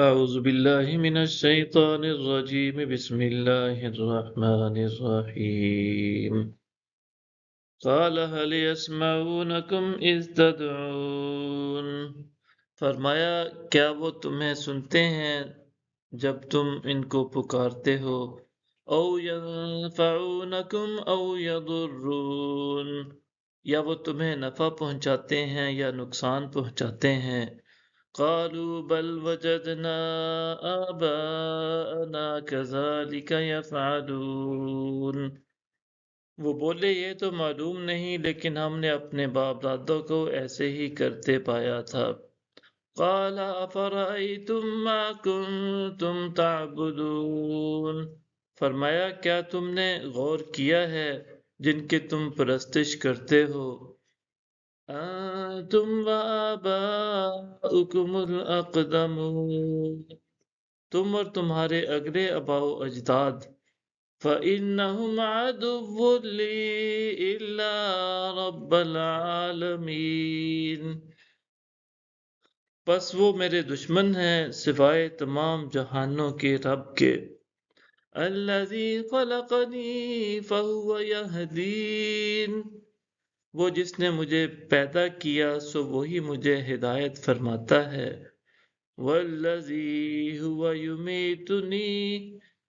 أعوذ بالله من الشيطان الرجيم بسم الله الرحمن الرحيم قال هل يسمعونكم إذ تدعون فرمایا کیا وہ تمہیں سنتے ہیں جب تم ان کو پکارتے ہو او ينفعونكم او يضرون یا وہ تمہیں نفع پہنچاتے ہیں یا نقصان پہنچاتے ہیں قالوا بل وجدنا آباءنا كذلك يفعلون وہ بولے یہ تو معلوم نہیں لیکن ہم نے اپنے باپ دادوں کو ایسے ہی کرتے پایا تھا قال افرأيتم ما كنتم تعبدون فرمایا کیا تم نے غور کیا ہے جن کے تم پرستش کرتے ہو انتم وآباؤکم الاقدمون تم اور تمہارے اگلے آباء و اجداد فَإِنَّهُمْ عَدُوٌّ لِّي إِلَّا رَبَّ الْعَالَمِينَ پس وہ میرے دشمن ہیں سوائے تمام جہانوں کے رب کے الَّذِي خَلَقَنِي فَهُوَ يَهْدِينِ وہ جس نے مجھے پیدا کیا سو وہی مجھے ہدایت فرماتا ہے وَالَّذِي هُوَ يُمِيتُنِي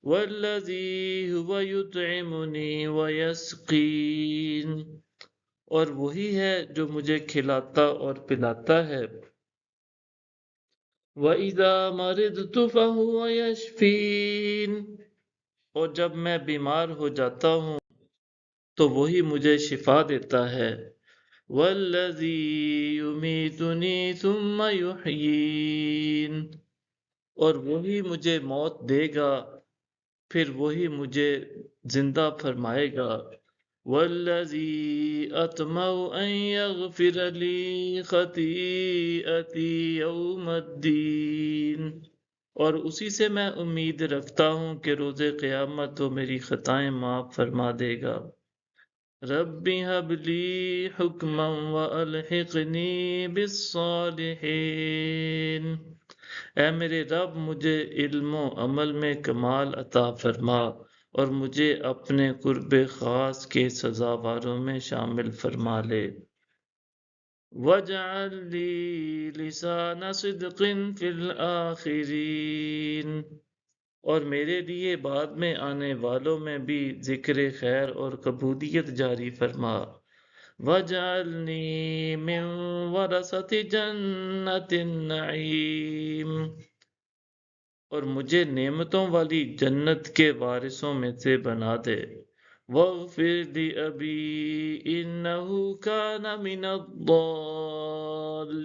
وَالَّذِي هُوَ يُطْعِمُنِي وَيَسْقِينِ اور وہی ہے جو مجھے کھلاتا اور پلاتا ہے وَإِذَا مَرِضْتُ فَهُوَ يَشْفِينِ اور جب میں بیمار ہو جاتا ہوں تو وہی مجھے شفا دیتا ہے وَالَّذِي يُمِيتُنِي ثُمَّ يُحْيِينِ اور وہی مجھے موت دے گا پھر وہی مجھے زندہ فرمائے گا وَالَّذِي أَطْمَعُ أَن يَغْفِرَ لِي خَطِيئَتِي يَوْمَ الدِّينِ اور اسی سے میں امید رکھتا ہوں کہ روز قیامت وہ میری خطائیں معاف فرما دے گا رب هب لی حکما والحقنی بالصالحین اے میرے رب مجھے علم و عمل میں کمال عطا فرما اور مجھے اپنے قرب خاص کے سزاواروں میں شامل فرما لے وَاجْعَلْ لِي لِسَانَ صِدْقٍ فِي الْآخِرِينَ اور میرے لیے بعد میں آنے والوں میں بھی ذکر خیر اور قبولیت جاری فرما وَاجْعَلْنِي مِنْ وَرَثَةِ جَنَّةِ النَّعِيمِ اور مجھے نعمتوں والی جنت کے وارثوں میں سے بنا دے وَاغْفِرْ لِأَبِي إِنَّهُ كَانَ مِنَ الضَّالِّينَ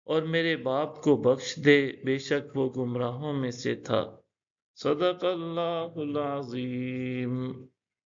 اور میرے باپ کو بخش دے بے شک وہ گمراہوں میں سے تھا صدق اللہ العظیم